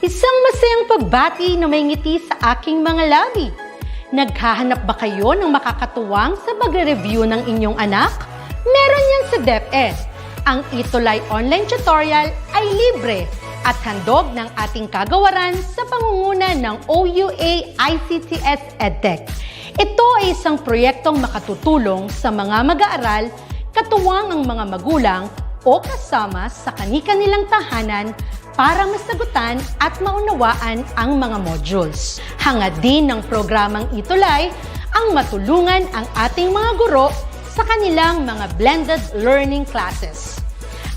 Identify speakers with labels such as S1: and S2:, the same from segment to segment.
S1: Isang masayang pagbati na may ngiti sa aking mga labi. Naghahanap ba kayo ng makakatuwang sa pagre-review ng inyong anak? Meron yan sa DepEd. Ang ETUlay online tutorial ay libre at handog ng ating kagawaran sa pangunguna ng OUA ICTS-EdTech. Ito ay isang proyektong makatutulong sa mga mag-aaral, katuwang ang mga magulang o kasama sa kani-kanilang tahanan para masagutan at maunawaan ang mga modules. Hangad din ng programang ETUlay ang matulungan ang ating mga guro sa kanilang mga blended learning classes.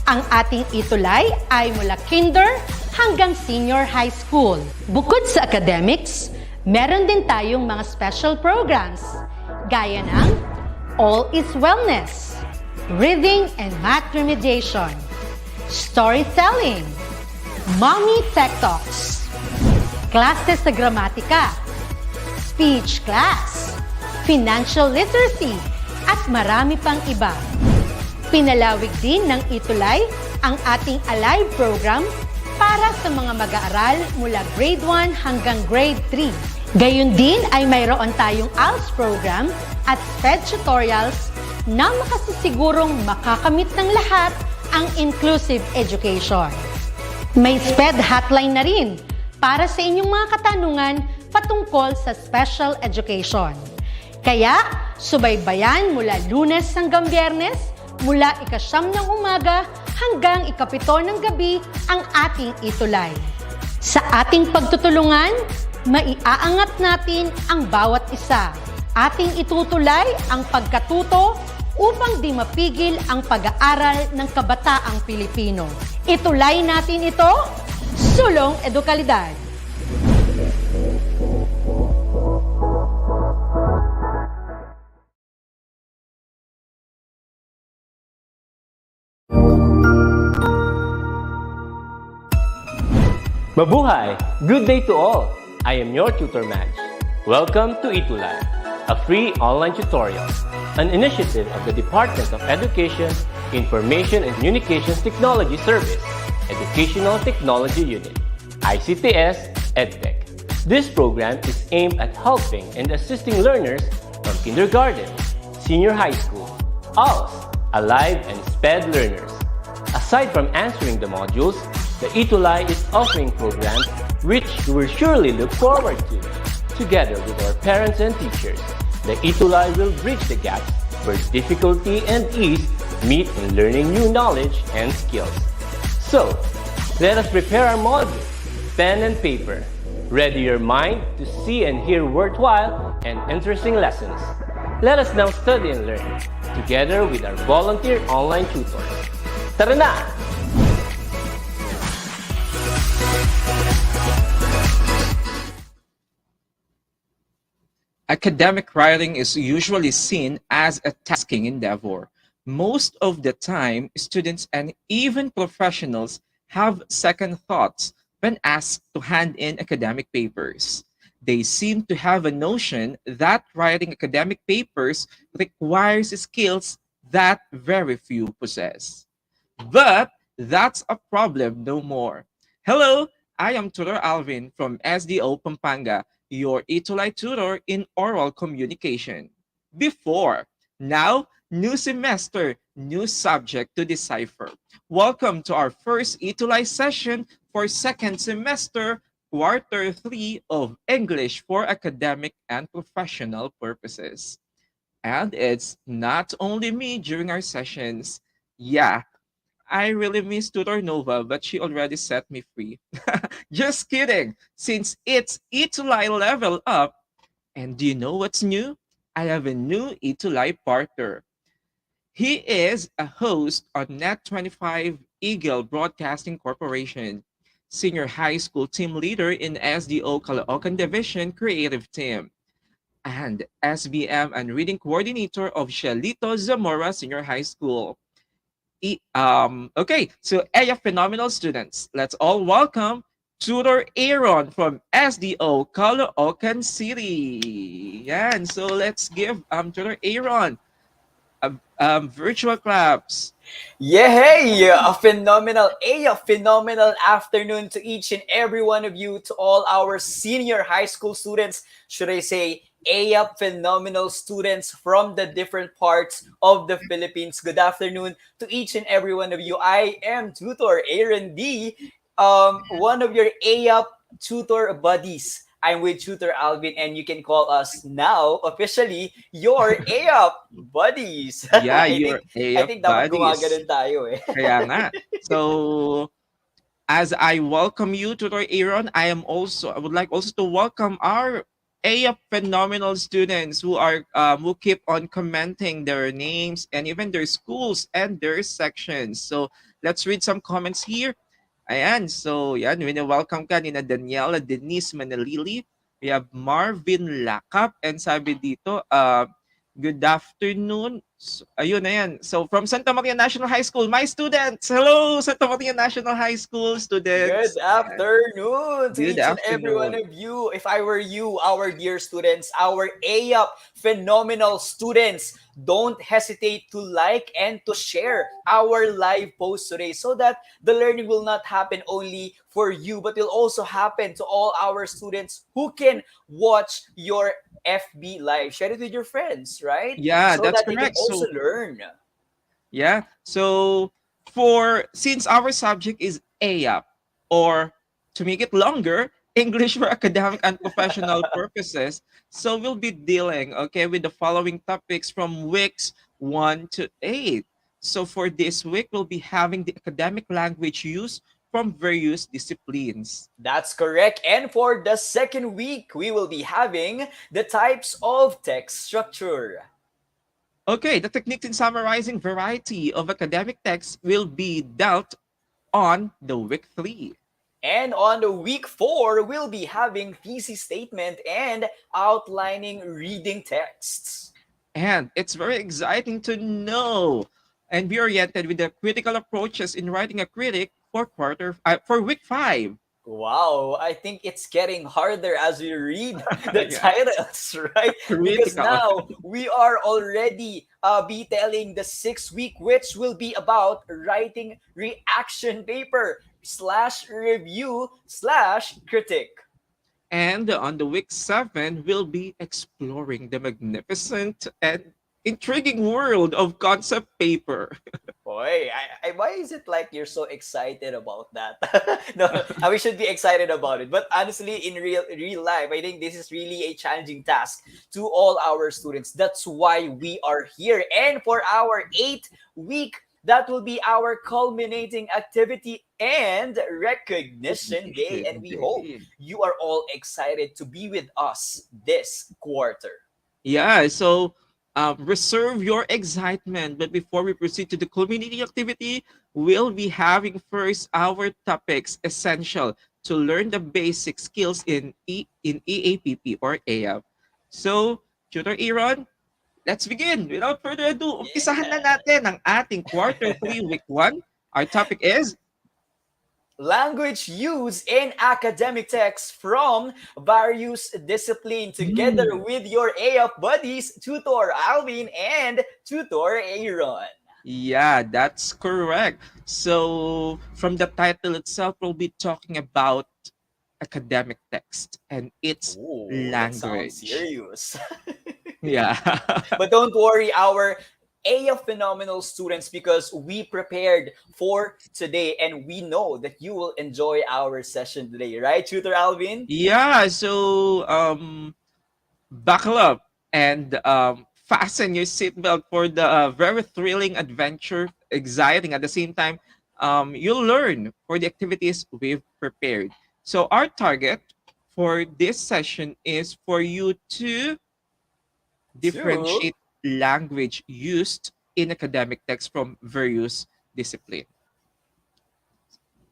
S1: Ang ating ETUlay ay mula kinder hanggang senior high school. Bukod sa academics, meron din tayong mga special programs gaya ng All is Wellness, Reading and Math Remediation, Storytelling, Mommy Tech Talks, Classes sa Gramatika, Speech Class, Financial Literacy, at marami pang iba. Pinalawig din ng ETUlay ang ating Alive program para sa mga mag-aaral mula grade 1 hanggang grade 3. Gayun din ay mayroon tayong ALS program at SPED tutorials na makasisigurong makakamit ng lahat ang inclusive education. May SPED hotline na rin para sa inyong mga katanungan patungkol sa special education. Kaya, subaybayan mula Lunes hanggang Biyernes, mula 9:00 ng umaga hanggang 7:00 ng gabi ang ating ETUlay. Sa ating pagtutulungan, maiaangat natin ang bawat isa. Ating itutulay ang pagkatuto upang di mapigil ang pag-aaral ng kabataang Pilipino. Itulay natin ito, sulong edukalidad.
S2: Mabuhay! Good day to all! I am your tutor Madge. Welcome to ETUlay, a free online tutorial, an initiative of the Department of Education, Information and Communications Technology Service, Educational Technology Unit, ICTS-EdTech. This program is aimed at helping and assisting learners from kindergarten, senior high school, ALS, Alive, and SPED learners. Aside from answering the modules, the ETUlay is offering programs which you will surely look forward to. Together with our parents and teachers, the ETUlay will bridge the gaps where difficulty and ease meet in learning new knowledge and skills. So, let us prepare our modules, pen and paper. Ready your mind to see and hear worthwhile and interesting lessons. Let us now study and learn, together with our volunteer online tutors. Tara na!
S3: Academic writing is usually seen as a tasking endeavor. Most of the time, students and even professionals have second thoughts when asked to hand in academic papers. They seem to have a notion that writing academic papers requires skills that very few possess. But that's a problem no more. Hello, I am Tutor Alvin from SDO Pampanga, your ETUlay tutor in oral communication. Now, new semester, new subject to decipher. Welcome to our first ETUlay session for second semester, quarter 3 of English for academic and professional purposes. And it's not only me during our sessions. Yeah, I really miss Tutor Nova, but she already set me free. Just kidding, since it's ETUlay level up. And do you know what's new? I have a new ETUlay partner. He is a host on Net25 Eagle Broadcasting Corporation, senior high school team leader in SDO Caloocan Division Creative Team, and SBM and reading coordinator of Shalito Zamora Senior High School. Okay, so phenomenal students. Let's all welcome Tutor Aaron from SDO Caloocan City. Yan, so let's give Tutor Aaron Virtual claps.
S4: Yay! A phenomenal afternoon to each and every one of you, to all our senior high school students, should I say, phenomenal students from the different parts of the Philippines. Good afternoon to each and every one of you. I am Tutor Aaron D, one of your AYAP tutor buddies. I'm with Tutor Alvin, and you can call us now officially your AYAP buddies.
S3: Yeah, your
S4: I
S3: AF
S4: think dapat
S3: buddies.
S4: gumaganon tayo eh.
S3: Kaya nga. So, as I welcome you to Aaron, I would like also to welcome our AF phenomenal students who keep on commenting their names and even their schools and their sections. So let's read some comments here. Ayan, so yan, welcome ka ni na Daniela Denise Manalili. We have Marvin Lakap and sabi dito, good afternoon. So, ayun na yan. So from Santa Maria National High School, my students. Hello, Santa Maria National High School
S4: Good
S3: students.
S4: afternoon to
S3: Good
S4: each and every one
S3: afternoon.
S4: of you. If I were you, our dear students, our AYAP phenomenal students, don't hesitate to like and to share our live post today so that the learning will not happen only for you, but will also happen to all our students who can watch your FB live. Share it with your friends, right?
S3: Yeah,
S4: So
S3: that's
S4: that they can
S3: correct.
S4: also
S3: So
S4: learn.
S3: yeah. So for since our subject is AAP, or to make it longer, English for academic and professional purposes, so we'll be dealing with the following topics from weeks 1 to 8. So for this week, we'll be having the academic language use from various disciplines.
S4: That's correct. And for the second week, we will be having the types of text structure.
S3: Okay, the techniques in summarizing variety of academic texts will be dealt on the week 3.
S4: And on the week 4, we'll be having thesis statement and outlining reading texts.
S3: And it's very exciting to know and be oriented with the critical approaches in writing a critic for week 5.
S4: Wow, I think it's getting harder as we read the
S3: Yeah,
S4: titles, right? Because
S3: critical.
S4: now we are already detailing the 6th week, which will be about writing reaction paper slash review slash critic.
S3: And on the week 7, we'll be exploring the magnificent and intriguing world of concept paper.
S4: Boy, why is it like you're so excited about that? No, we should be excited about it. But honestly, in real life, I think this is really a challenging task to all our students. That's why we are here. And for our 8th week, that will be our culminating activity and recognition day. And we hope
S3: Indeed.
S4: you are all excited to be with us this quarter.
S3: Yeah, so reserve your excitement. But before we proceed to the community activity, we'll be having first our topics essential to learn the basic skills in EAPP or AF. So, Tutor Aaron, let's begin. Without further ado, umpisahan na
S4: Yeah.
S3: natin ang ating quarter 3 week 1. Our topic is
S4: Language use in academic texts from various disciplines, together with your AF buddies, Tutor Alvin and Tutor Aaron.
S3: yeah, that's correct. So, from the title itself, we'll be talking about academic text and its
S4: Oh, that sounds
S3: language.
S4: serious.
S3: Yeah.
S4: But don't worry, our AF phenomenal students, because we prepared for today and we know that you will enjoy our session today, right, Tutor Alvin?
S3: Yeah, so buckle up and fasten your seatbelt for the very thrilling adventure, exciting at the same time. You'll learn for the activities we've prepared. So, our target for this session is for you to
S4: Two.
S3: differentiate language used in academic text from various disciplines.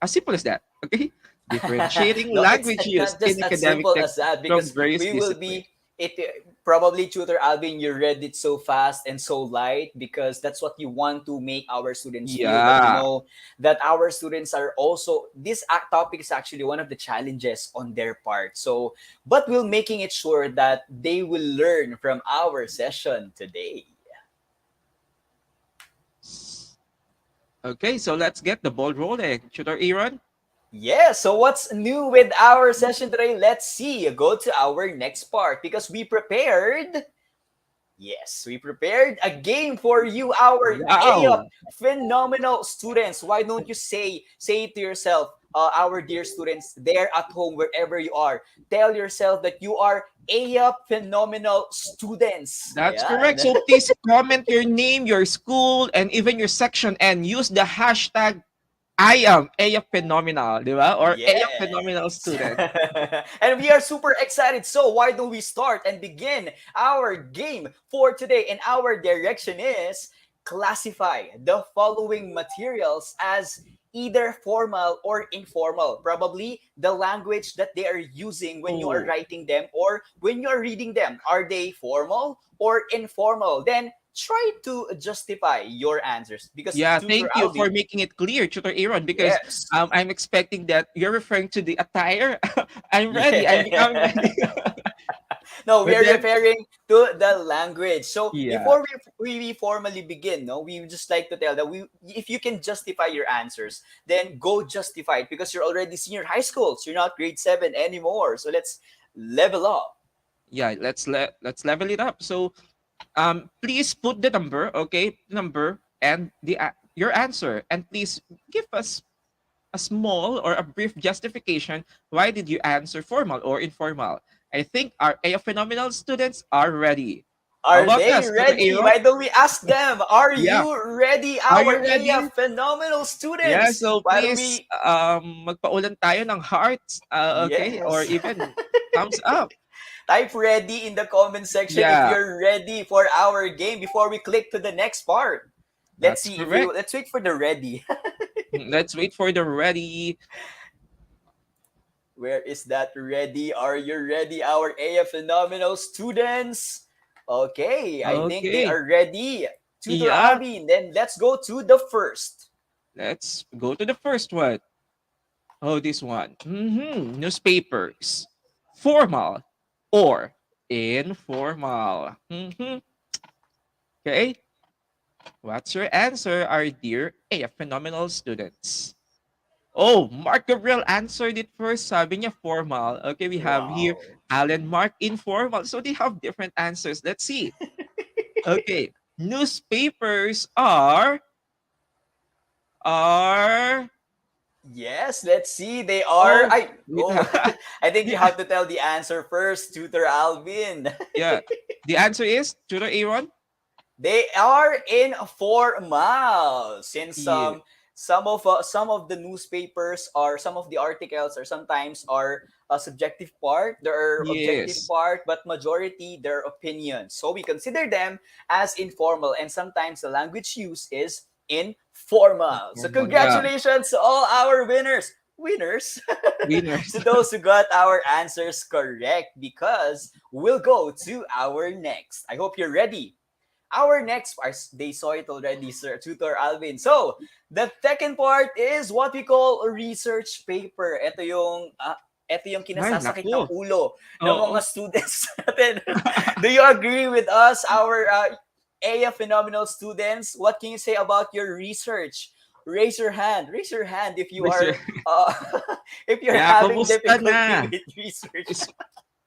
S3: As simple as that. Okay? Differentiating
S4: No, it's
S3: language used
S4: not just
S3: in
S4: as
S3: academic
S4: simple as
S3: text
S4: that,
S3: from
S4: because
S3: various
S4: we will
S3: disciplines.
S4: be it probably, Tutor Alvin, you read it so fast and so light because that's what you want to make our students feel. But you
S3: Yeah.
S4: know that our students are also, this topic is actually one of the challenges on their part. So, but we're making it sure that they will learn from our session today.
S3: Okay, so let's get the ball rolling. Tutor Aaron?
S4: Yeah, so what's new with our session today? Let's see. Go to our next part because we prepared. Yes, we prepared a game for you, our AUP
S3: Wow!
S4: phenomenal students. Why don't you say it to yourself, our dear students there at home, wherever you are. Tell yourself that you are AUP phenomenal students.
S3: That's correct.
S4: Ayan.
S3: So please comment your name, your school, and even your section and use the hashtag I am a phenomenal, di ba? Or a phenomenal
S4: Yes.
S3: student.
S4: And we are super excited. So why don't we start and begin our game for today? And our direction is classify the following materials as either formal or informal. Probably the language that they are using when you are
S3: Oh,
S4: writing them or when you are reading them. Are they formal or informal? Then try to justify your answers because
S3: yeah.
S4: Tutor
S3: Thank you for
S4: Alvin,
S3: making it clear, Tutor Aaron, because
S4: yes.
S3: I'm expecting that you're referring to the attire. I'm ready. I'm becoming
S4: Yeah.
S3: ready.
S4: No, we
S3: But
S4: are
S3: then,
S4: referring to the language. So
S3: yeah.
S4: before we formally begin, no, we would just like to tell that we if you can justify your answers, then go justify it because you're already senior high school. So you're not grade 7 anymore. So let's level up.
S3: Yeah, let's level it up. So please put the number, okay, number and your answer, and please give us a small or a brief justification why did you answer formal or informal. I think our A phenomenal students are ready. How
S4: Are
S3: about
S4: they
S3: us, Tutor
S4: ready?
S3: Aaron?
S4: Why don't we ask them? Are
S3: Yeah,
S4: you ready,
S3: are
S4: our
S3: you
S4: AF
S3: ready?
S4: phenomenal
S3: Yeah,
S4: students?
S3: so
S4: Why don't
S3: please
S4: we
S3: magpaulan tayo ng hearts, okay, or
S4: Yes.
S3: even thumbs up.
S4: Type ready in the comment section if
S3: Yeah,
S4: you're ready for our game before we click to the next part. Let's
S3: that's
S4: see if you
S3: correct.
S4: let's wait for the ready.
S3: Let's wait for the ready.
S4: Where is that ready? Are you ready, our AF phenomenal students? Okay, I think they
S3: Okay.
S4: are ready. Tutor
S3: Yeah,
S4: Alvin, then let's go to the first.
S3: let's go to the first one. Oh, this one. Newspapers. Formal or informal? Okay. What's your answer, our dear AF phenomenal students? Oh, Mark Gabriel answered it first. Sabi niya formal. Okay, we have here
S4: Wow.
S3: Alan Mark informal. So they have different answers. Let's see. Okay. Newspapers are
S4: Yes, let's see. They are.
S3: oh
S4: I
S3: we
S4: oh, I think you
S3: yeah,
S4: have to tell the answer first, Tutor Alvin.
S3: yeah. The answer is Tutor Aaron.
S4: They are informal since
S3: Yeah.
S4: some of the newspapers or some of the articles or sometimes are a subjective part, there are objective
S3: Yes.
S4: part, but majority their opinions. So we consider them as informal and sometimes the language used is informal. So
S3: Informal. Yeah.
S4: congratulations to all our winners. Winners
S3: Winners.
S4: to those who got our answers correct because we'll go to our next. I hope you're ready. Our next part, they saw it already, Sir Tutor Alvin. So, the second part is what we call a research paper. Ito yung
S3: Ay,
S4: kinasasakit
S3: naku.
S4: ng ulo ng
S3: Oo.
S4: mga students natin. Do you agree with us, our AF phenomenal students? What can you say about your research? Raise your hand. Raise your hand if you are
S3: Research.
S4: uh, if you're
S3: Yeah,
S4: having
S3: kumusta
S4: difficulty
S3: na?
S4: with research.
S3: Is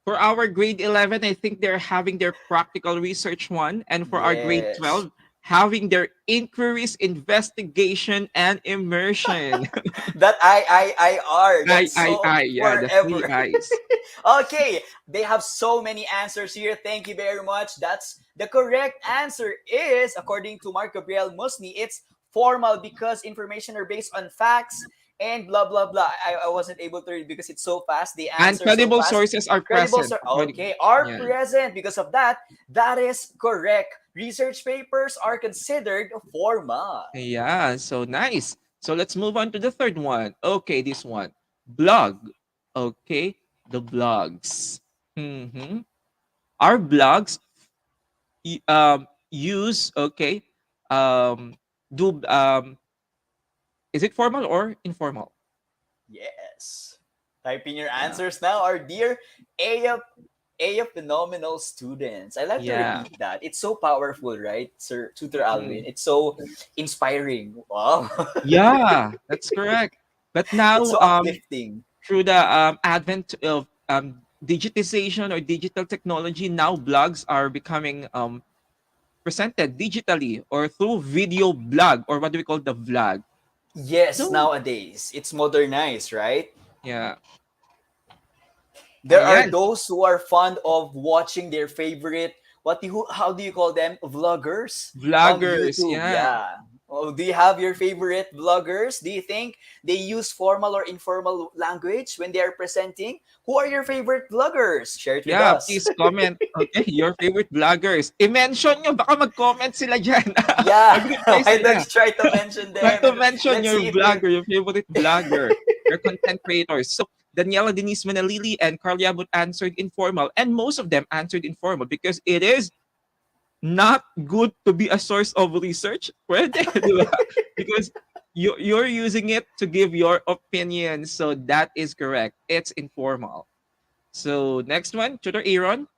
S3: for our grade 11, I think they're having their practical research one, and for our grade
S4: Yes.
S3: 12, having their inquiries, investigation, and immersion.
S4: That IR. That's so
S3: Yeah, the three
S4: forever.
S3: eyes.
S4: Okay, they have so many answers here. Thank you very much. That's the correct answer is according to Mark Gabriel Musni. It's formal because information are based on facts and blah blah blah. I wasn't able to read because it's so fast. The
S3: And
S4: answer so
S3: credible
S4: fast.
S3: sources are
S4: Credible
S3: present.
S4: sir. Okay, are
S3: Yeah.
S4: present because of that. That is correct. Research papers are considered formal.
S3: Yeah, so nice. So let's move on to the third one. Okay, this one. Blog. Okay, the blogs. Our blogs use, okay, um, do, is it formal or informal?
S4: Yes. Type in your answers now, our dear AF Phenomenal students. I like to
S3: Yeah.
S4: repeat that. It's so powerful, right, Sir Tutor Alvin?
S3: Mm.
S4: It's so inspiring. Wow.
S3: Yeah, that's correct. But
S4: It's
S3: now,
S4: so uplifting.
S3: through the advent of digitization or digital technology, now blogs are becoming presented digitally or through video blog, or what do we call the vlog.
S4: Yes,
S3: So
S4: nowadays it's modernized, right?
S3: yeah,
S4: There are
S3: ayan,
S4: those who are fond of watching their favorite, how do you call them, vloggers on
S3: vloggers,
S4: YouTube.
S3: yeah.
S4: Yeah. Oh, do you have your favorite vloggers? Do you think they use formal or informal language when they are presenting? Who are your favorite vloggers? Share it with
S3: Yeah,
S4: us.
S3: please comment. Okay, your favorite vloggers. I-mention nyo, baka mag-comment sila dyan.
S4: Yeah.
S3: Mag-reply
S4: Why don't
S3: sila.
S4: you try to mention
S3: Try
S4: them
S3: to
S4: and
S3: mention
S4: let's
S3: your
S4: see if they.
S3: vlogger, your favorite vlogger, your content creators. So Daniela Denise Manalili and Carl Yabut answered informal, and most of them answered informal because it is not good to be a source of research. Pwede, di ba? Because you're using it to give your opinion. So that is correct. It's informal. So next one, Tutor Aaron.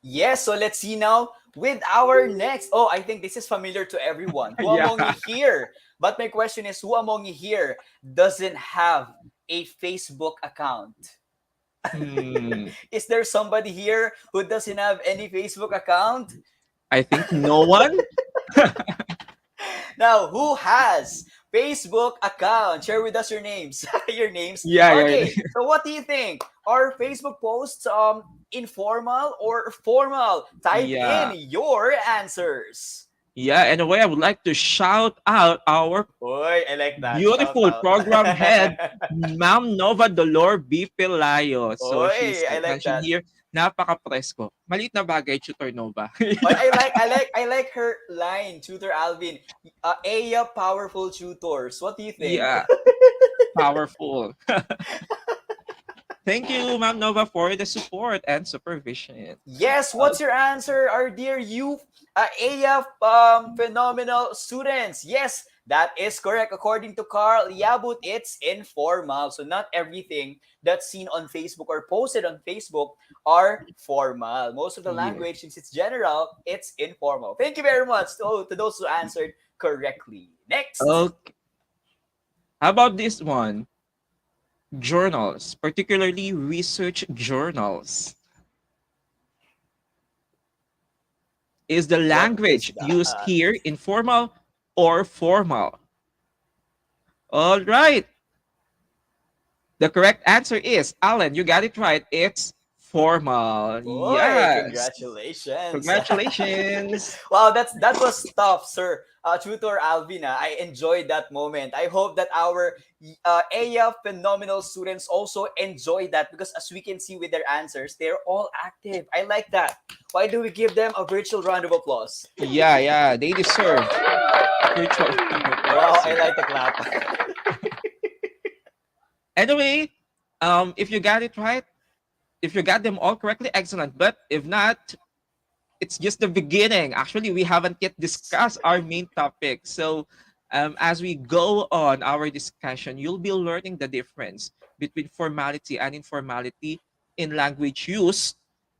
S4: Yes, so let's see now with our next. Oh, I think this is familiar to everyone. Who
S3: Yeah.
S4: among you here? But my question is, who among you here doesn't have a Facebook account?
S3: Hmm.
S4: Is there somebody here who doesn't have any Facebook account?
S3: I think no one.
S4: Now, who has Facebook account? Share with us your names. Your names.
S3: Yeah, yeah.
S4: Okay, so what do you think? Are Facebook posts informal or formal? Type in
S3: Yeah.
S4: your answers.
S3: Yeah. And a way I would like to shout out our
S4: Boy, I like that. Shout
S3: beautiful
S4: out.
S3: program head, Ma'am Nova Dolor B. Pelayo. So she's
S4: Oy, I like
S3: mentioned
S4: that.
S3: here, napaka-presko. Maliit na bagay, Tutor Nova.
S4: But I like her line, Tutor Alvin. Aya powerful tutors. What do you think?
S3: Yeah, powerful. Thank you, Ma'am Nova, for the support and supervision.
S4: Yes,
S3: Uh,
S4: what's your answer, our dear you, AF phenomenal students? Yes, that is correct. According to Carl Yabut, it's informal. So not everything that's seen on Facebook or posted on Facebook are formal. Most of the
S3: yeah.
S4: language, since it's general, it's informal. Thank you very much to those who answered correctly. Next.
S3: Okay. How about this one? Journals, particularly research journals. Is the
S4: What is
S3: language used
S4: that?
S3: here informal or formal? All right. The correct answer is, Alan, you got it right. It's formal.
S4: Boy,
S3: Yes.
S4: congratulations.
S3: Congratulations.
S4: Wow, that was tough, sir. Tutor Alvina, I enjoyed that moment. I hope that our AF phenomenal students also enjoy that, because as we can see with their answers, they're all active. I like that. Why do we give them a virtual round of applause?
S3: Yeah, yeah. They deserve virtual.
S4: Wow, I like the clap.
S3: Anyway, if you got it right, if you got them all correctly, excellent. But if not, it's just the beginning. Actually, we haven't yet discussed our main topic. So, as we go on our discussion, you'll be learning the difference between formality and informality in language use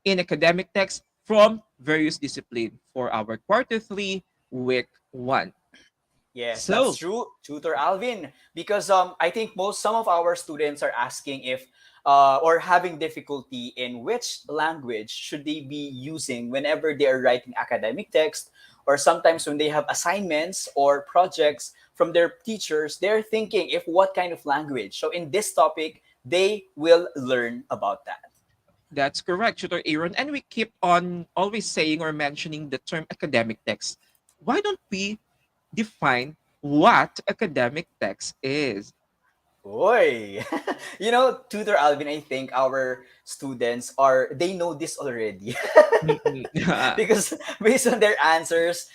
S3: in academic text from various disciplines for our quarter 3, week 1.
S4: Yes, that's
S3: So,
S4: true, Tutor Alvin. Because I think some of our students are asking if or having difficulty in which language should they be using whenever they are writing academic text, or sometimes when they have assignments or projects from their teachers, they're thinking if what kind of language. So in this topic, they will learn about that.
S3: that's correct, Tutor Aaron. And we keep on always saying or mentioning the term academic text. Why don't we define what academic text is?
S4: Boy, Tutor Alvin, I think our students they know this already.
S3: Mm-mm.
S4: Because based on their answers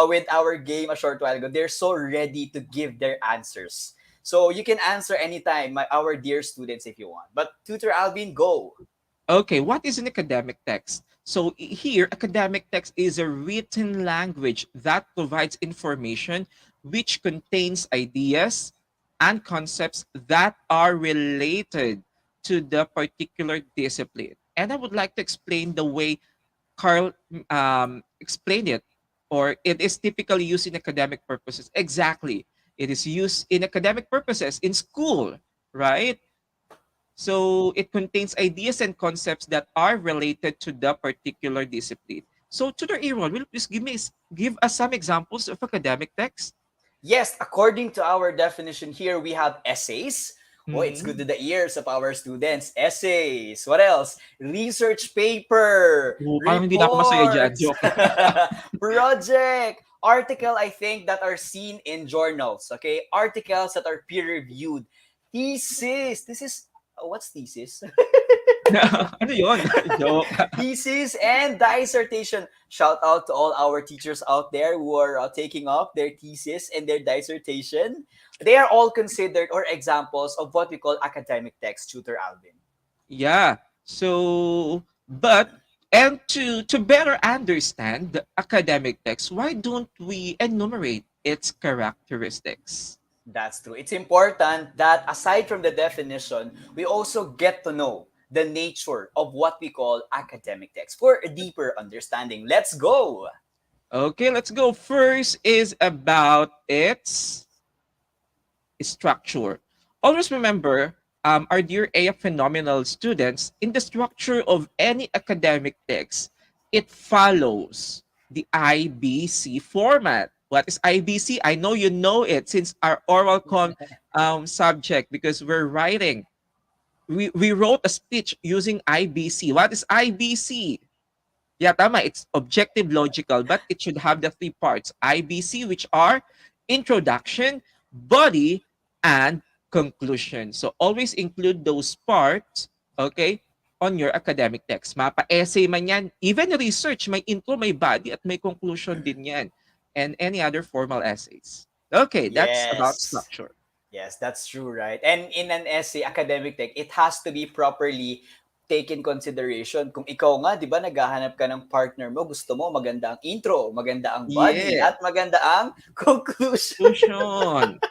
S4: with our game a short while ago, they're so ready to give their answers. So you can answer anytime, our dear students, if you want. But Tutor Alvin, go.
S3: Okay, what is an academic text? So here, academic text is a written language that provides information which contains ideas and concepts that are related to the particular discipline. And I would like to explain the way Carl explained it, or it is typically used in academic purposes. Exactly. It is used in academic purposes in school, right? So it contains ideas and concepts that are related to the particular discipline. So, Tutor Aaron, will you please give us some examples of academic text?
S4: Yes, according to our definition here, we have essays. Oh, it's good to
S3: Mhm.
S4: the ears of our students. Essays. What else? Research paper,
S3: Oo, parang hindi na ako masaya diyan,
S4: reports,
S3: joke.
S4: project, article, I think, that are seen in journals. Okay, articles that are peer reviewed, thesis. This is what's thesis?
S3: Ano 'yun? Joke.
S4: Thesis and dissertation. Shout out to all our teachers out there who are taking up their thesis and their dissertation. They are all considered or examples of what we call academic text, Tutor Alvin.
S3: Yeah. So, but and to better understand the academic text, why don't we enumerate its characteristics?
S4: That's true. It's important that aside from the definition, we also get to know the nature of what we call academic text for a deeper understanding. Let's go.
S3: Okay, let's go. First is about its structure. Always remember, our dear AF phenomenal students, in the structure of any academic text, it follows the IBC format. What is IBC? I know you know it since our subject, because we're writing. We wrote a speech using IBC. What is IBC? Yeah, tama. It's objective logical, but it should have the three parts. IBC, which are introduction, body, and conclusion. So always include those parts, okay, on your academic text. Mapa-essay man yan. Even research, may intro, may body, at may conclusion din yan. And any other formal essays. Okay, that's about
S4: Yes.
S3: structure.
S4: Yes, that's true, right? And in an essay, academic tech, it has to be properly taken consideration. Kung ikaw nga, di ba, naghahanap ka ng partner mo, gusto mo maganda ang intro, maganda ang body,
S3: Yeah.
S4: at maganda ang conclusion.
S3: Conclusion.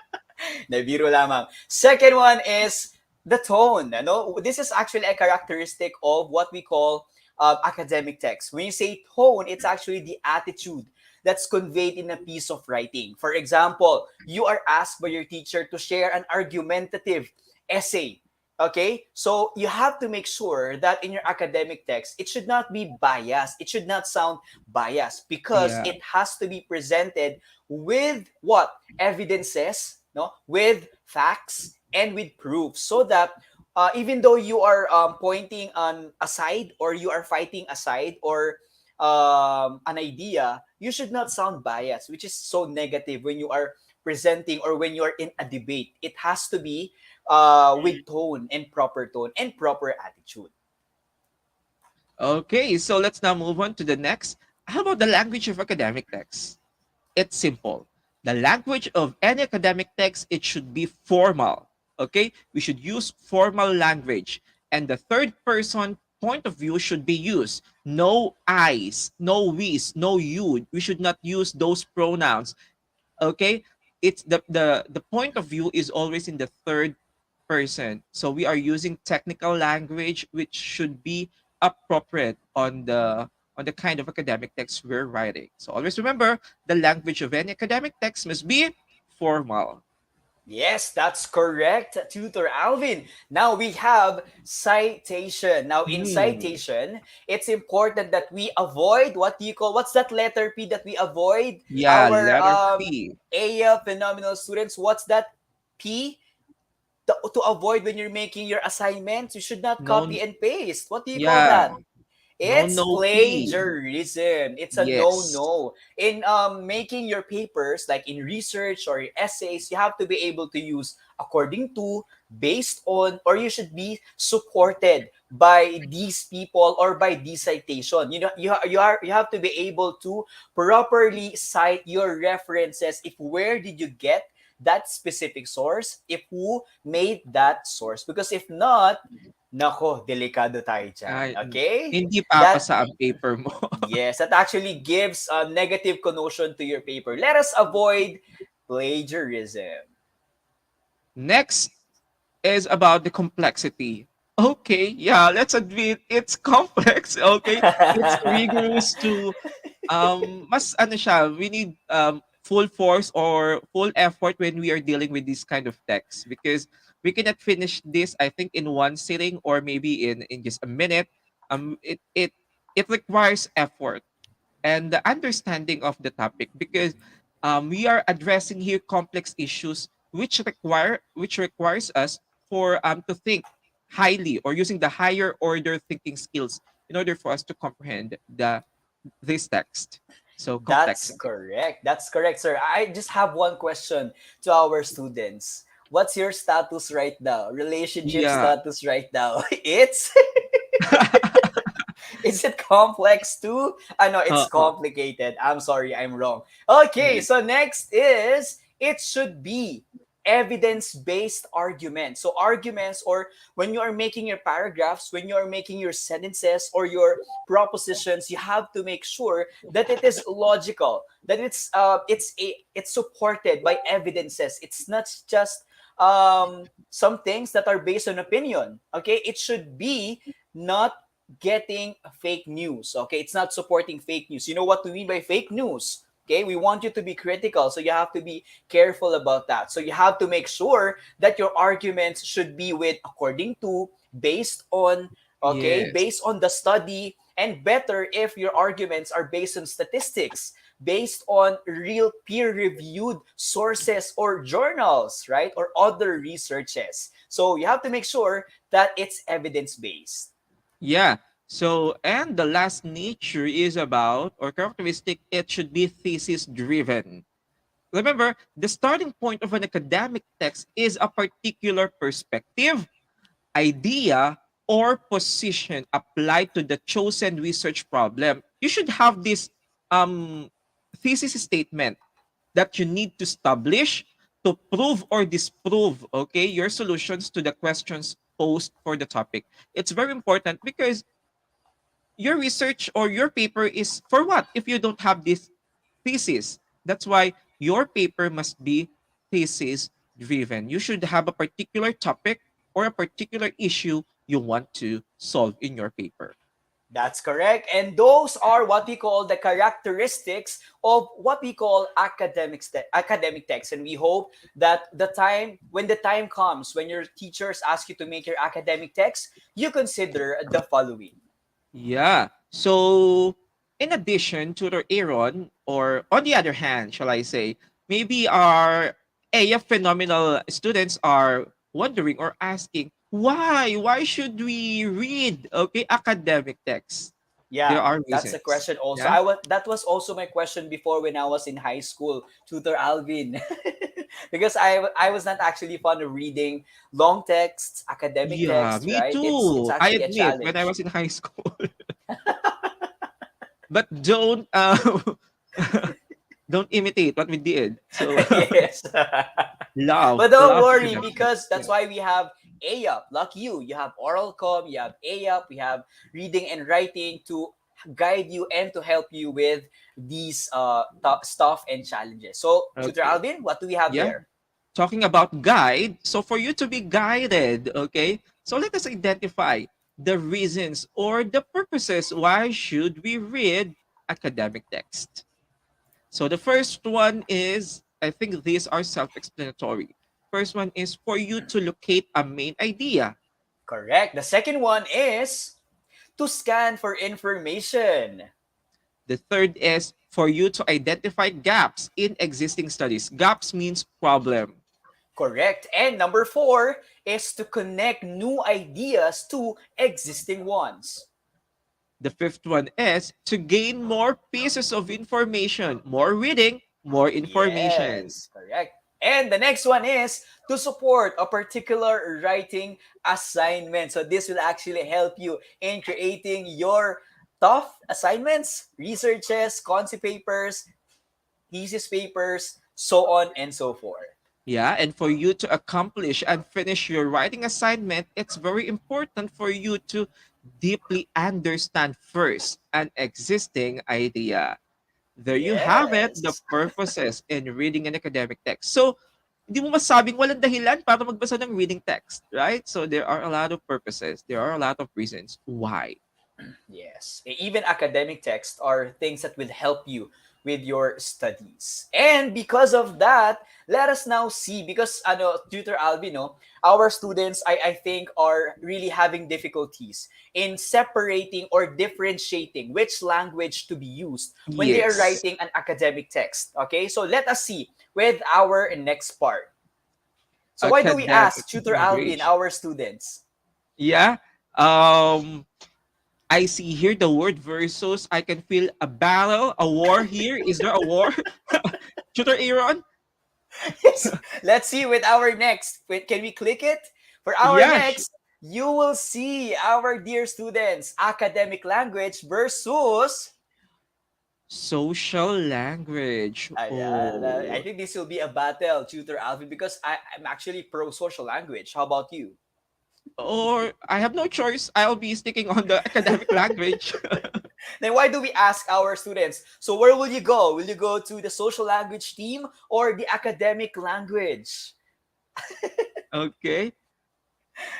S4: Nabiro lamang. Second one is the tone. Ano? This is actually a characteristic of what we call academic text. When you say tone, it's actually the attitude that's conveyed in a piece of writing. For example, you are asked by your teacher to share an argumentative essay. Okay? So you have to make sure that in your academic text, it should not be biased. It should not sound biased because
S3: Yeah.
S4: it has to be presented with what? Evidences, no? With facts and with proof so that even though you are pointing on a side or you are fighting a side or an idea, you should not sound biased, which is so negative when you are presenting or when you are in a debate. It has to be with tone and proper attitude.
S3: Okay, so let's now move on to the next. How about the language of academic text? It's simple. The language of any academic text, it should be formal. Okay, we should use formal language, and the third person point of view should be used. No I's, no we's, no you. We should not use those pronouns. Okay, it's the point of view is always in the third person. So we are using technical language which should be appropriate on the kind of academic text we're writing. So always remember, the language of any academic text must be formal.
S4: Yes, that's correct, Tutor Alvin. Now we have citation. Now in
S3: Hmm.
S4: citation, it's important that we avoid what do you call what's that letter P that we avoid?
S3: Yeah,
S4: Our
S3: letter P.
S4: AF phenomenal students. What's that P? To avoid when you're making your assignments, you should not
S3: No,
S4: copy and paste. What do you call
S3: yeah,
S4: that?
S3: no,
S4: It's
S3: no P.
S4: plagiarism. It's a
S3: Yes.
S4: no-no. In making your papers, like in research or your essays, you have to be able to use according to, based on, or you should be supported by these people or by this citation. You know, you have to be able to properly cite your references. If where did you get that specific source? If who made that source? Because if not, nako, delikado tayo dyan.
S3: Ay,
S4: Okay?
S3: hindi
S4: That,
S3: papasa ang paper mo.
S4: yes, that actually gives a negative connotation to your paper. Let us avoid plagiarism.
S3: Next is about the complexity Okay, yeah, let's admit it's complex. Okay, it's rigorous to mas ano siya, we need full force or full effort when we are dealing with this kind of text because we cannot finish this I think in one sitting or maybe in just a minute. It requires effort and the understanding of the topic because we are addressing here complex issues which requires us for to think highly or using the higher order thinking skills in order for us to comprehend the this text. So
S4: That's
S3: complexity.
S4: correct. That's correct, sir. I just have one question to our students. What's your status right now? Relationship
S3: Yeah.
S4: status right now? It's is it complex too? I know it's
S3: Uh-uh.
S4: complicated. I'm sorry, I'm wrong. Okay,
S3: Yeah.
S4: so next is it should be evidence-based arguments. So arguments or when you are making your paragraphs, when you are making your sentences or your propositions, you have to make sure that it is logical, that it's supported by evidences. It's not just some things that are based on opinion. Okay, it should be not getting fake news. Okay, it's not supporting fake news. You know what we mean by fake news? Okay, we want you to be critical, so you have to be careful about that. So you have to make sure that your arguments should be with according to, based on, okay,
S3: Yes.
S4: based on the study, and better if your arguments are based on statistics, based on real peer-reviewed sources or journals, right, or other researches. So you have to make sure that it's evidence-based.
S3: Yeah. So and the last nature is about or characteristic it should be thesis driven. Remember, the starting point of an academic text is a particular perspective, idea, or position applied to the chosen research problem. You should have this um, thesis statement that you need to establish to prove or disprove, okay, your solutions to the questions posed for the topic. It's very important because your research or your paper is for what if you don't have this thesis? That's why your paper must be thesis driven. You should have a particular topic or a particular issue you want to solve in your paper.
S4: That's correct. And those are what we call the characteristics of what we call academic text. And we hope that when the time comes, when your teachers ask you to make your academic text, you consider the following.
S3: Yeah. So, in addition to the Aaron, or on the other hand, shall I say, maybe our AF phenomenal students are wondering or asking, why? Why should we read, okay, academic texts? There
S4: Yeah,
S3: are
S4: that's a
S3: reasons.
S4: question also.
S3: Yeah.
S4: That was also my question before when I was in high school, Tutor Alvin. Because I was not actually fond of reading long texts, academic
S3: Yeah,
S4: text,
S3: me
S4: right? It's
S3: too. I
S4: actually a
S3: admit, when I
S4: challenge.
S3: was in high school. But don't don't imitate what we did. So
S4: Yes.
S3: love,
S4: But don't
S3: love
S4: worry
S3: academic.
S4: because
S3: Yeah.
S4: that's why we have AUP. Like you have oral com, you have AUP, we have reading and writing to guide you and to help you with these stuff and challenges. So, Tutor
S3: Okay.
S4: Alvin, what do we have
S3: Yeah.
S4: there?
S3: Talking about guide, so for you to be guided, okay? So let us identify the reasons or the purposes why should we read academic text. So the first one is, I think these are self-explanatory. First one is for you to locate a main idea.
S4: Correct. The second one is to scan for information.
S3: The third is for you to identify gaps in existing studies. Gaps means problem.
S4: Correct. And number four is to connect new ideas to existing ones.
S3: The fifth one is to gain more pieces of information, more reading, more information.
S4: Yes, correct. And the next one is to support a particular writing assignment. So this will actually help you in creating your tough assignments, researches, concept papers, thesis papers, so on and so forth.
S3: Yeah, and for you to accomplish and finish your writing assignment, it's very important for you to deeply understand first an existing idea. There you have it, the
S4: Yes.
S3: purposes in reading an academic text. So, hindi mo masabing walang dahilan para magbasa ng reading text, right? So there are a lot of purposes. There are a lot of reasons why.
S4: Yes. Even academic texts are things that will help you with your studies. And because of that, let us now see, because Tutor Alvin, no, our students, I think, are really having difficulties in separating or differentiating which language to be used when they are
S3: Yes.
S4: writing an academic text. Okay, so let us see with our next part. So why do we
S3: Academic
S4: ask Tutor Alvin,
S3: language.
S4: our students?
S3: Yeah. Um, I see here the word versus. I can feel a battle, a war here. Is there a war? Tutor Aaron?
S4: Yes. Let's see with our next. Wait, can we click it? For our
S3: Yeah.
S4: next, you will see our dear students, academic language versus.
S3: Social language.
S4: Ayan, I
S3: Oh.
S4: think this will be a battle, Tutor Alvin, because I'm actually pro social language. How about you?
S3: Or I have no choice. I'll be sticking on the academic language.
S4: Then why do we ask our students? So where will you go? Will you go to the social language team or the academic language?
S3: Okay.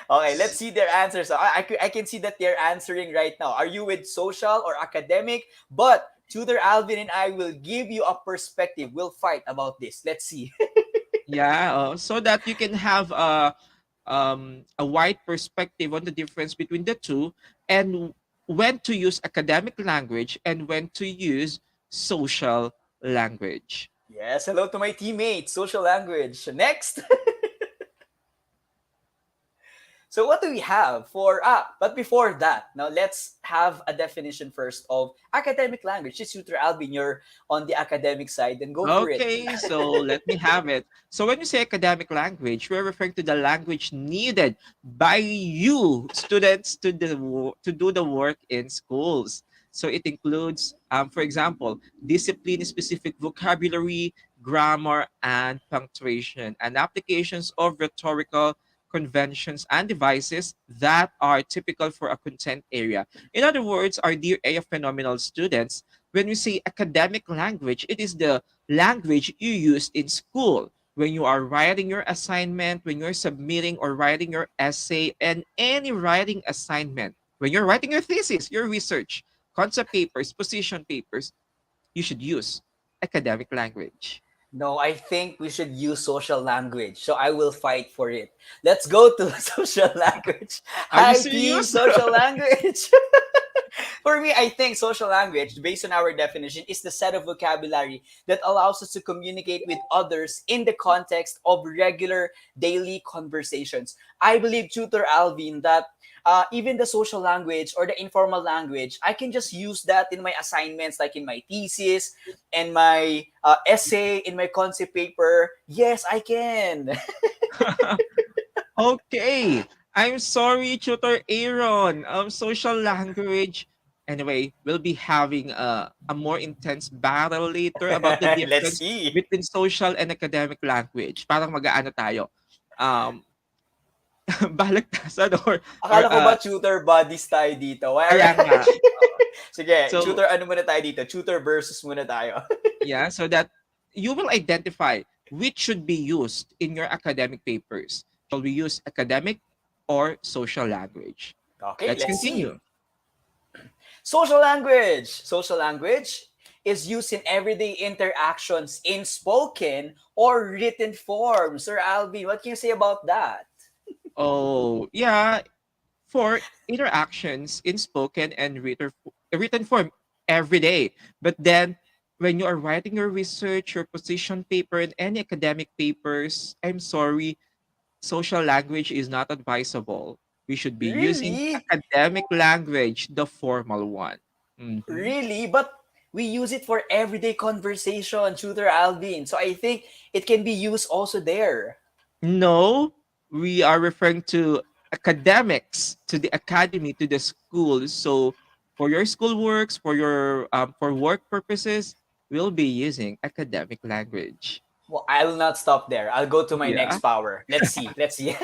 S4: Okay, let's see their answers. So I can see that they're answering right now. Are you with social or academic? But Tutor Alvin and I will give you a perspective. We'll fight about this. Let's see.
S3: Yeah. So that you can have a wide perspective on the difference between the two and when to use academic language and when to use social language.
S4: Yes, hello to my teammates. Social language. Next. So what do we have for but before that, now let's have a definition first of academic language. Just Tutor Alvin, you're on the academic side, then go for it.
S3: Okay, so let me have it. So when we say academic language, we're referring to the language needed by you students to do the work in schools. So it includes, for example, discipline-specific vocabulary, grammar, and punctuation, and applications of rhetorical conventions and devices that are typical for a content area. In other words, our dear AF phenomenal students, when we say academic language, it is the language you use in school when you are writing your assignment, when you're submitting or writing your essay, and any writing assignment. When you're writing your thesis, your research, concept papers, position papers, you should use academic language.
S4: No, I think we should use social language. So I will fight for it. Let's go to social language.
S3: Are you
S4: Hi, team
S3: serious?
S4: social language. For me, I think social language, based on our definition, is the set of vocabulary that allows us to communicate with others in the context of regular daily conversations. I believe, Tutor Alvin, that even the social language or the informal language, I can just use that in my assignments, like in my thesis, and my essay, in my concept paper. Yes, I can.
S3: Okay. I'm sorry, Tutor Aaron. Social language. Anyway, we'll be having a more intense battle later about the
S4: Let's
S3: difference
S4: see.
S3: between social and academic language. Parang mag-aano tayo. Um, balagtasan or
S4: Akala ko ba tutor buddies tayo dito? Why
S3: kaya nga.
S4: Sige,
S3: So,
S4: tutor ano muna tayo dito? Tutor versus muna tayo.
S3: yeah, so that you will identify which should be used in your academic papers. Shall we use academic or social language?
S4: Okay,
S3: Let's
S4: let's see.
S3: continue.
S4: Social language. Social language is used in everyday interactions in spoken or written form. Sir Alvin, what can you say about that?
S3: Oh, yeah, for interactions in spoken and written form every day. But then when you are writing your research, your position paper, and any academic papers, I'm sorry, social language is not advisable. We should be using
S4: Really?
S3: academic language, the formal one. Mhm.
S4: Really? But we use it for everyday conversation, Tutor Alvin. So I think it can be used also there.
S3: No, we are referring to academics, to the academy, to the school. So for your school works, for work purposes, we'll be using academic language.
S4: Well, I'll not stop there. I'll go to my next
S3: Yeah.
S4: power. Let's see. Let's see.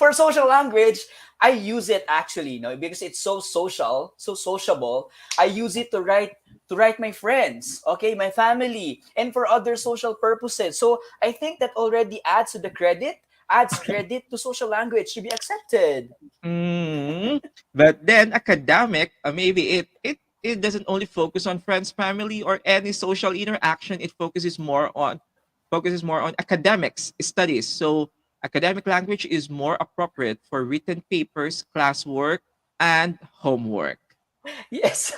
S4: For social language, I use it actually, because it's so social, so sociable. I use it to write to write my friends, okay, my family, and for other social purposes. So I think that already adds credit to social language to be accepted.
S3: Mm. But then academic, maybe it doesn't only focus on friends, family, or any social interaction. It focuses more on academics studies. So academic language is more appropriate for written papers, classwork, and homework.
S4: Yes.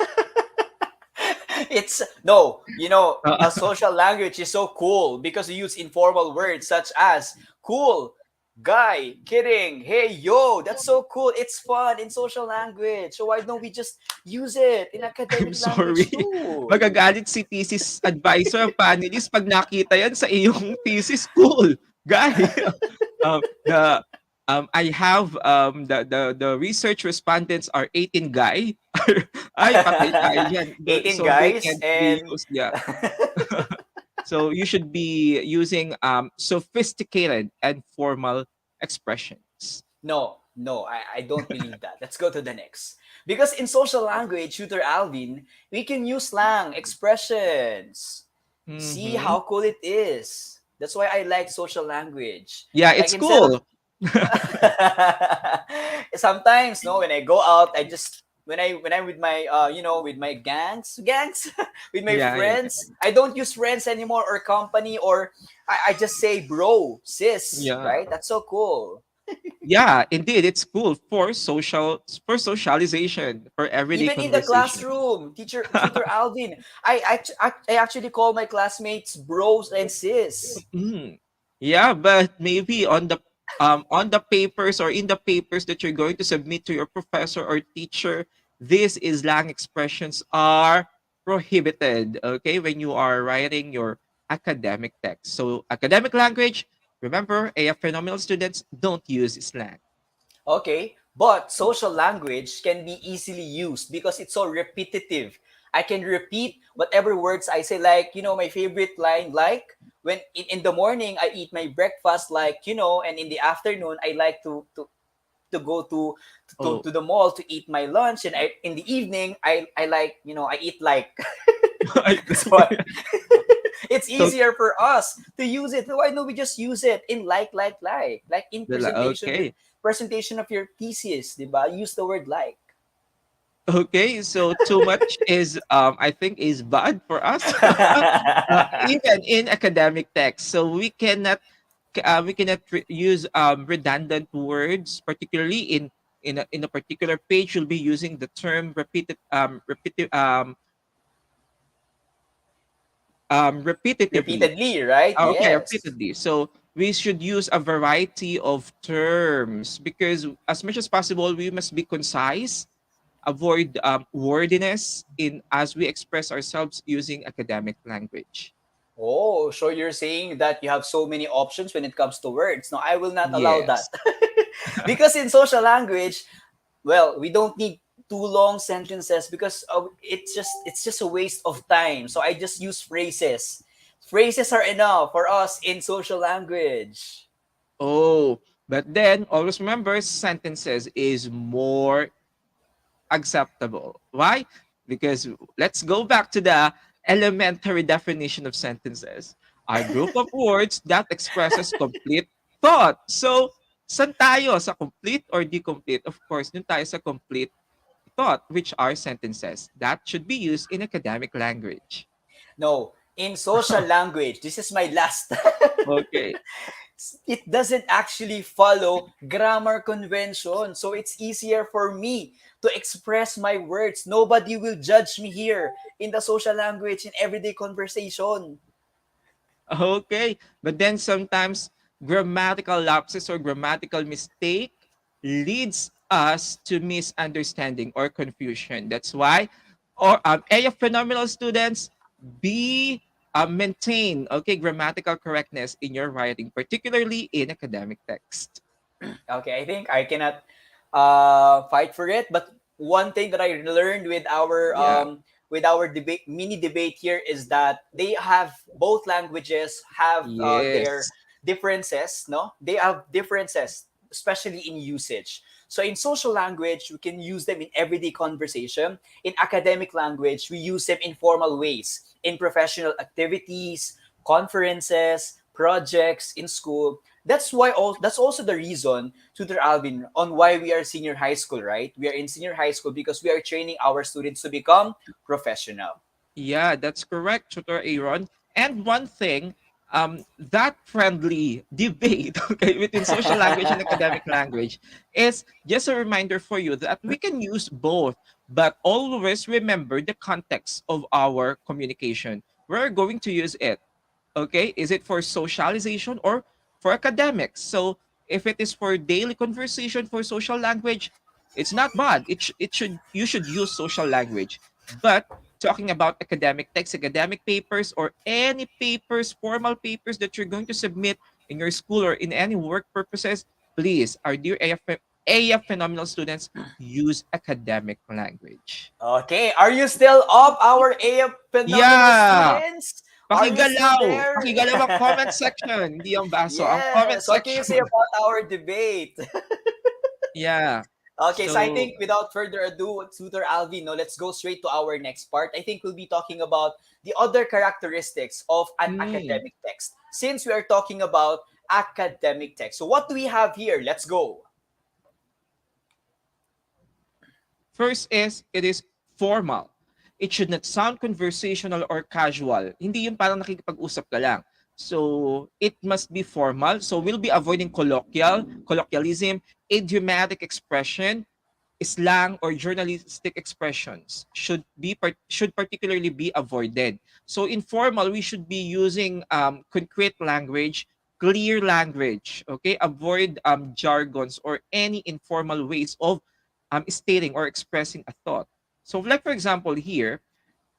S4: It's no,
S3: Uh,
S4: a social language is so cool because you use informal words such as cool, guy, kidding, hey, yo. That's so cool. It's fun in social language. So why don't we just use it in
S3: I'm
S4: academic
S3: sorry.
S4: language too?
S3: Magagalit si thesis advisor, panelist, pag nakita yan sa iyong thesis. Cool, guy. The I have the research respondents are 18 guy. Ay, patay tayo dyan.
S4: 18
S3: So they
S4: guys
S3: can't be
S4: and
S3: used. Yeah. So you should be using sophisticated and formal expressions.
S4: no, I don't believe that. Let's go to the next. Because in social language, Tutor Alvin, we can use slang, expressions. See
S3: Mm-hmm.
S4: how cool it is. That's why I like social language.
S3: Yeah,
S4: Like
S3: it's
S4: instead of
S3: cool.
S4: sometimes, no, when I go out, I just when I'm with my with my gangs with my
S3: Yeah, yeah,
S4: friends, I don't use friends anymore or company, or I just say bro, sis,
S3: yeah.
S4: right? That's so cool.
S3: Yeah, indeed, it's cool for socialization, for everyday
S4: Even in the
S3: conversation.
S4: classroom, tutor Alvin, I actually call my classmates bros and sis.
S3: Mm. Yeah, but maybe on the papers or in the papers that you're going to submit to your professor or teacher, these slang expressions are prohibited, okay, when you are writing your academic text. So academic language, remember, AF phenomenal students don't use slang.
S4: Okay, but social language can be easily used because it's so repetitive. I can repeat whatever words I say, like, my favorite line, like, when in the morning I eat my breakfast, like, and in the afternoon I like to go
S3: Oh.
S4: to the mall to eat my lunch, and in the evening I like, I eat like. So it's
S3: So
S4: easier for us to use it. Why don't we just use it in like in
S3: okay.
S4: presentation of your thesis, diba? Use the word like.
S3: Okay, so too much is I think is bad for us. Even in academic text. So we cannot use redundant words, particularly in a particular page. You'll be using the term repetitively.
S4: Repeatedly, right?
S3: Okay,
S4: Yes.
S3: repeatedly. So we should use a variety of terms because as much as possible we must be concise, avoid wordiness in as we express ourselves using academic language.
S4: Oh, so you're saying that you have so many options when it comes to words. No, I will not allow that.
S3: Yes.
S4: Because in social language, well, we don't need too long sentences because it's just a waste of time. So I just use phrases. Phrases are enough for us in social language.
S3: Oh, but then always remember sentences is more acceptable. Why? Because let's go back to the elementary definition of sentences. A group of words that expresses complete thought. So, saan tayo? Sa complete or decomplete? Of course, dun tayo sa complete thought, which are sentences that should be used in academic language.
S4: No, in social language, this is my last.
S3: Okay.
S4: It doesn't actually follow grammar convention. So it's easier for me to express my words. Nobody will judge me here in the social language in everyday conversation.
S3: Okay. But then sometimes grammatical lapses or grammatical mistake leads us to misunderstanding or confusion. That's why or AF phenomenal students be maintain okay grammatical correctness in your writing, particularly in academic text.
S4: Okay, I think I cannot fight for it. But one thing that I learned
S3: Yeah.
S4: with our debate mini debate here is that they have both languages have their
S3: Yes.
S4: differences. No, they have differences. especially in usage. So in social language, we can use them in everyday conversation. In academic language, we use them in formal ways, in professional activities, conferences, projects in school. That's also the reason, Tutor Alvin, on why we are senior high school, right? We are in senior high school because we are training our students to become professional.
S3: Yeah, that's correct, Tutor Aaron. And one thing, that friendly debate, okay, between social language and academic language is just a reminder for you that we can use both, but always remember the context of our communication. We're going to use it. Okay, is it for socialization or for academics? So if it is for daily conversation for social language, it's not bad. It should, you should use social language. But talking about academic texts, academic papers, or any papers, formal papers that you're going to submit in your school or in any work purposes, please, our dear AF phenomenal students, use academic language.
S4: Okay, are you still up, our A phenomenal
S3: Yeah.
S4: students? Are you still
S3: Pakigalaw.
S4: there?
S3: Pakigalaw ang comment section. Hindi ang baso. Ang comment
S4: Yes. What can you
S3: section.
S4: say about our debate?
S3: Yeah.
S4: Okay, so I
S3: So,
S4: think without further ado, Tutor Alvin, no, let's go straight to our next part. I think we'll be talking about the other characteristics of an
S3: mm,
S4: academic text. Since we are talking about academic text. So what do we have here? Let's go.
S3: first is, it is formal. It should not sound conversational or casual. Hindi yung parang nakikipag-usap ka lang. So, it must be formal. So, we'll be avoiding colloquialism, idiomatic expression, slang, or journalistic expressions should particularly be avoided. So informal, we should be using concrete language, clear language. Okay, avoid jargons or any informal ways of stating or expressing a thought. So, like for example, here,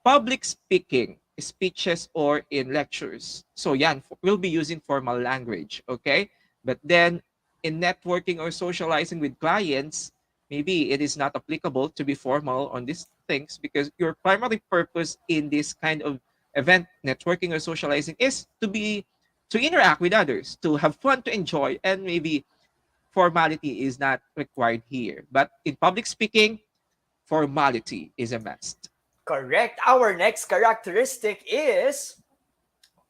S3: public speaking, speeches, or in lectures. So, yan, we'll be using formal language. Okay, but then in networking or socializing with clients, maybe it is not applicable to be formal on these things because your primary purpose in this kind of event, networking or socializing, is to interact with others, to have fun, to enjoy, and maybe formality is not required here. But in public speaking, formality is a must.
S4: Correct. Our next characteristic is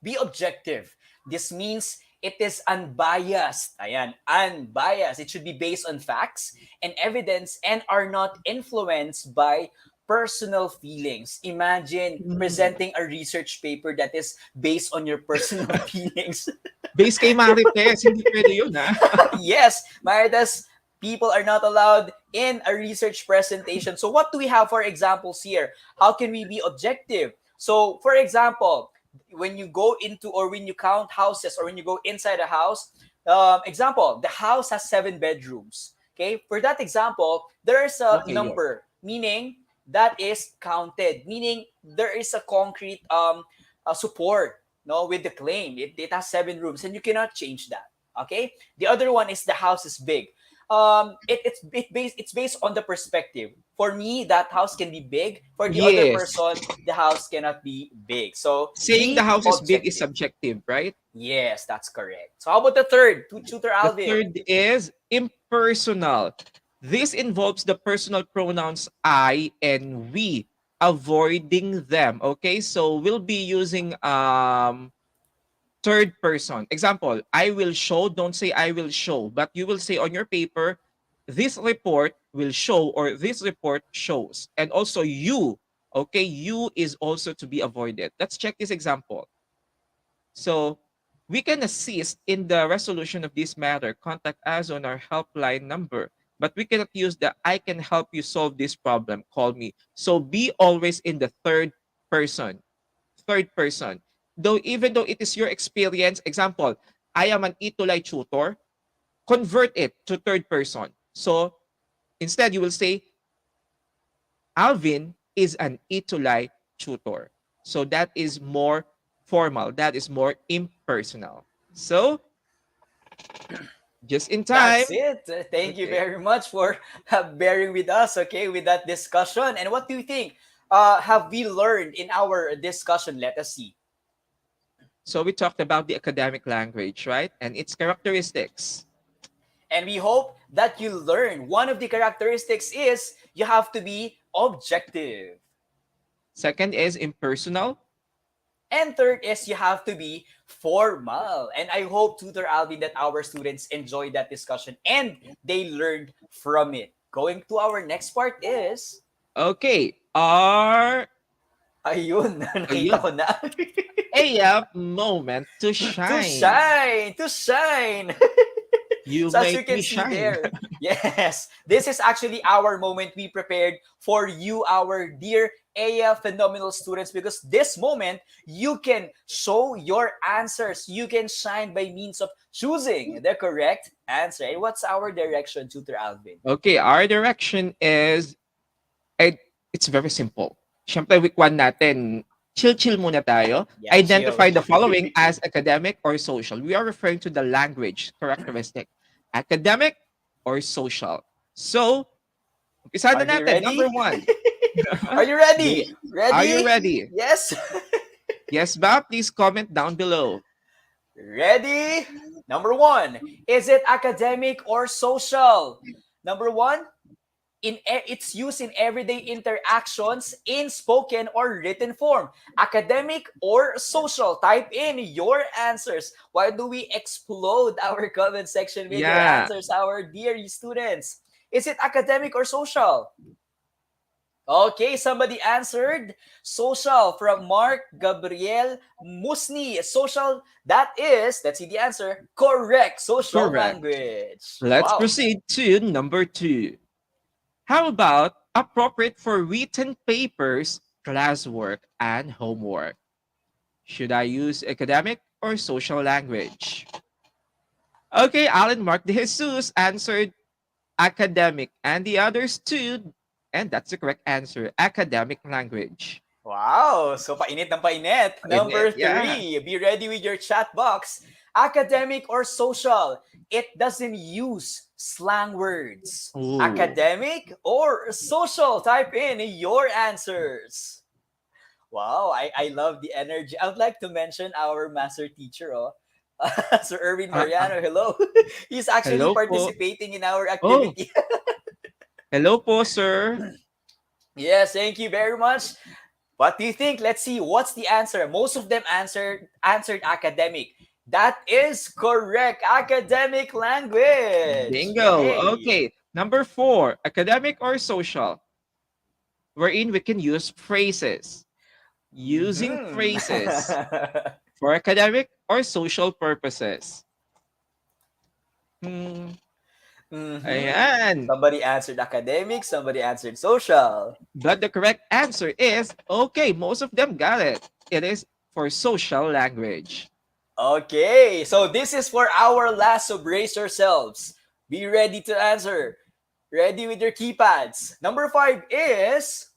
S4: be objective. This means it is unbiased. Ayan, unbiased. It should be based on facts and evidence and are not influenced by personal feelings. Imagine presenting a research paper that is based on your personal feelings.
S3: Base kay Marites, hindi pwede yun, ha?
S4: Yes, Maritas, people are not allowed in a research presentation. So what do we have for examples here? How can we be objective? So for example, when you go into or when you count houses or when you go inside a house, example, the house has 7 bedrooms. Okay, for that example, there is a
S3: Okay, yun.
S4: number, meaning that is counted, meaning there is a concrete support, no, with the claim. It has 7 rooms and you cannot change that. Okay, the other one is the house is big. It's based on the perspective. For me, that house can be big. For the other
S3: Yes.
S4: person, the house cannot be big. So
S3: Saying
S4: be
S3: the house is big is
S4: objective.
S3: subjective, right?
S4: Yes, that's correct. So how about the third, Tutor
S3: The
S4: Alvin?
S3: third is impersonal. This involves the personal pronouns I and we, avoiding them. Okay, so we'll be using third person. Example, I will show, don't say I will show, but you will say on your paper, this report will show or this report shows. And also you, okay, you is also to be avoided. Let's check this example. So we can assist in the resolution of this matter. Contact us on our helpline number. But we cannot use the I can help you solve this problem. Call me. So be always in the third person. Third person. Though even though it is your experience, example, I am an ETUlay tutor, convert it to third person. So instead you will say, Alvin is an ETUlay tutor. So that is more formal. That is more impersonal. So just in
S4: That's
S3: time.
S4: it. Thank you
S3: Okay.
S4: very much for bearing with us, okay, with that discussion. And what do you think have we learned in our discussion? Let us see.
S3: So we talked about the academic language, right? And its characteristics.
S4: And we hope that you learn. One of the characteristics is you have to be objective.
S3: Second is impersonal.
S4: And third is you have to be formal. And I hope, Tutor Alvin, that our students enjoyed that discussion and they learned from it. Going to our next part is...
S3: Okay, our
S4: Ayun, nakita ko na.
S3: EAPP moment to
S4: To
S3: shine.
S4: shine! To shine!
S3: You
S4: So as you
S3: make
S4: can
S3: me
S4: see
S3: shine.
S4: there, yes, this is actually our moment we prepared for you, our dear EAPP phenomenal students, because this moment you can show your answers. You can shine by means of choosing the correct answer. And what's our direction, Tutor Alvin?
S3: Okay, our direction is, it's very simple. Siyempre, week 1 natin, chill muna tayo.
S4: Yeah,
S3: Identify
S4: chill.
S3: the following as academic or social. We are referring to the language characteristic. Academic or social. So, umpisa na
S4: Are they
S3: natin.
S4: ready?
S3: Number 1.
S4: Are you ready? Ready?
S3: Are you ready?
S4: Yes.
S3: Yes ba? Please comment down below.
S4: Ready? Number 1. Is it academic or social? Number 1. It's used in everyday interactions in spoken or written form. Academic or social? Type in your answers. Why do we explode our comment section with your
S3: Yeah.
S4: answers, our dear students? Is it academic or social? Okay, somebody answered social from Mark Gabriel Musni. Social, let's see the answer. Correct. Social
S3: Correct.
S4: language.
S3: Let's
S4: Wow.
S3: proceed to number 2. How about appropriate for written papers, classwork, and homework? Should I use academic or social language? Okay, Alan Mark de Jesus answered academic, and the others too, and that's the correct answer, academic language.
S4: Wow, so painit ng painit. Number 3,
S3: yeah.
S4: be ready with your chat box. Academic or social? It doesn't use slang words.
S3: Ooh.
S4: Academic or social? Type in your answers. Wow, I love the energy. I would like to mention our master teacher, Sir Erwin Mariano. Hello. He's actually
S3: Hello po.
S4: participating in our activity.
S3: Hello po, sir.
S4: Yes, thank you very much. What do you think? Let's see. What's the answer? Most of them answered academic. That is correct. Academic language.
S3: Bingo.
S4: Yay.
S3: Okay. Number 4, academic or social? Wherein we can use phrases. Using phrases for academic or social purposes. Ayan.
S4: Somebody answered academic, somebody answered social.
S3: But the correct answer is, okay, most of them got it. It is for social language.
S4: Okay, so this is for our last, so brace yourselves. Be ready to answer. Ready with your keypads. Number 5 is...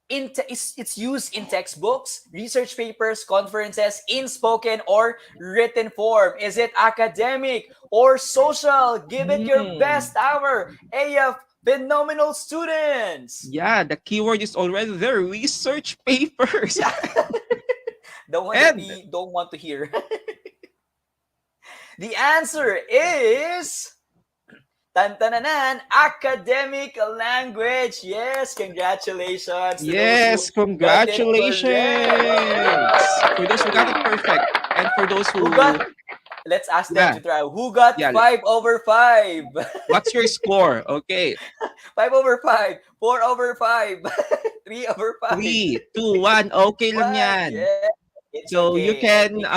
S4: it's used in textbooks, research papers, conferences, in spoken or written form. Is it academic or social? Give it your best, our EAPP phenomenal students.
S3: Yeah, the keyword is already there. Research papers.
S4: The one that we don't want to hear. The answer is... Tan-tananan, academic language. Yes, congratulations.
S3: Yes, congratulations. For those who got it perfect. And for those who
S4: got... Let's ask them to try. Who got 5 over 5?
S3: What's your score? Okay.
S4: 5 over 5. 4 over 5. 3 over 5.
S3: 3, 2, 1. Okay lang yan.
S4: Yeah.
S3: So
S4: okay.
S3: you can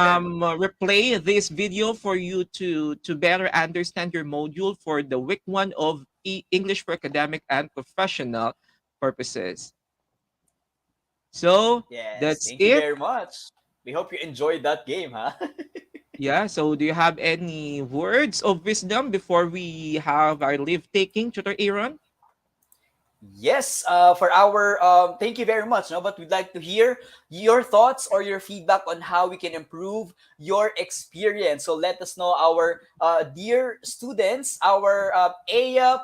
S3: replay this video for you to better understand your module for the week 1 of English for academic and professional purposes. So
S4: yes,
S3: that's
S4: thank you very much. We hope you enjoyed that game, huh?
S3: Yeah, so do you have any words of wisdom before we have our leave taking, Tutor Aaron?
S4: Yes, for our thank you very much. No, but we'd like to hear your thoughts or your feedback on how we can improve your experience. So let us know, our dear students, our EAPP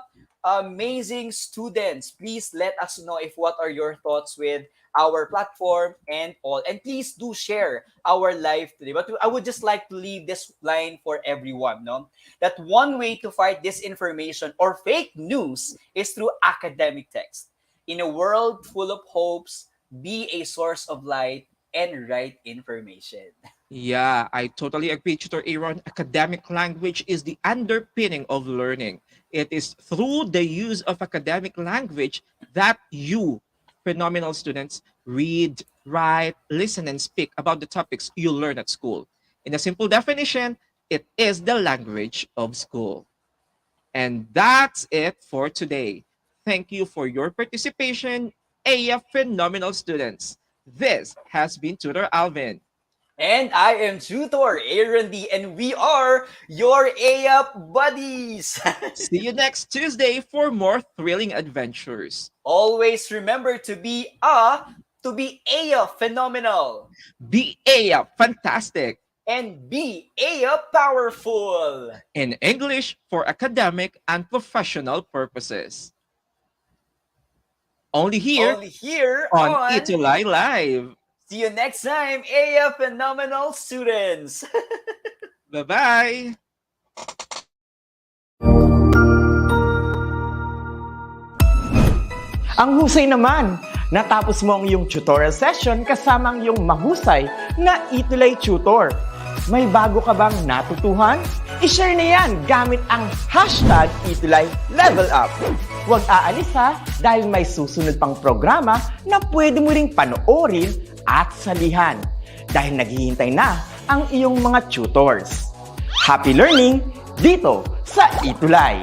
S4: amazing students. Please let us know if what are your thoughts with our platform and all. And please do share our live today. But I would just like to leave this line for everyone, no? That one way to fight disinformation or fake news is through academic text. In a world full of hopes, be a source of light and right information.
S3: Yeah, I totally agree, Tutor Aaron. Academic language is the underpinning of learning. It is through the use of academic language that you, phenomenal students, read, write, listen, and speak about the topics you learn at school. In a simple definition, it is the language of school. And that's it for today. Thank you for your participation, AF Phenomenal students. This has been Tutor Alvin.
S4: And I am Tutor Aaron D, and we are your AUP buddies.
S3: See you next Tuesday for more thrilling adventures.
S4: Always remember to be AUP phenomenal
S3: Be AF fantastic.
S4: and be AUP powerful.
S3: In English for academic and professional purposes. Only here
S4: Only here
S3: on ETUlay Live.
S4: See you next time, AUP phenomenal students.
S3: Bye-bye.
S5: Ang husay naman! Natapos mo ang iyong tutorial session kasama ang iyong mahusay na ETUlay tutor. May bago ka bang natutuhan? I-share na yan gamit ang hashtag #ETUlayLevelUp. Huwag aalis ha, dahil may susunod pang programa na pwede mo ring panoorin at salihan. Dahil naghihintay na ang iyong mga tutors. Happy learning dito sa ETUlay!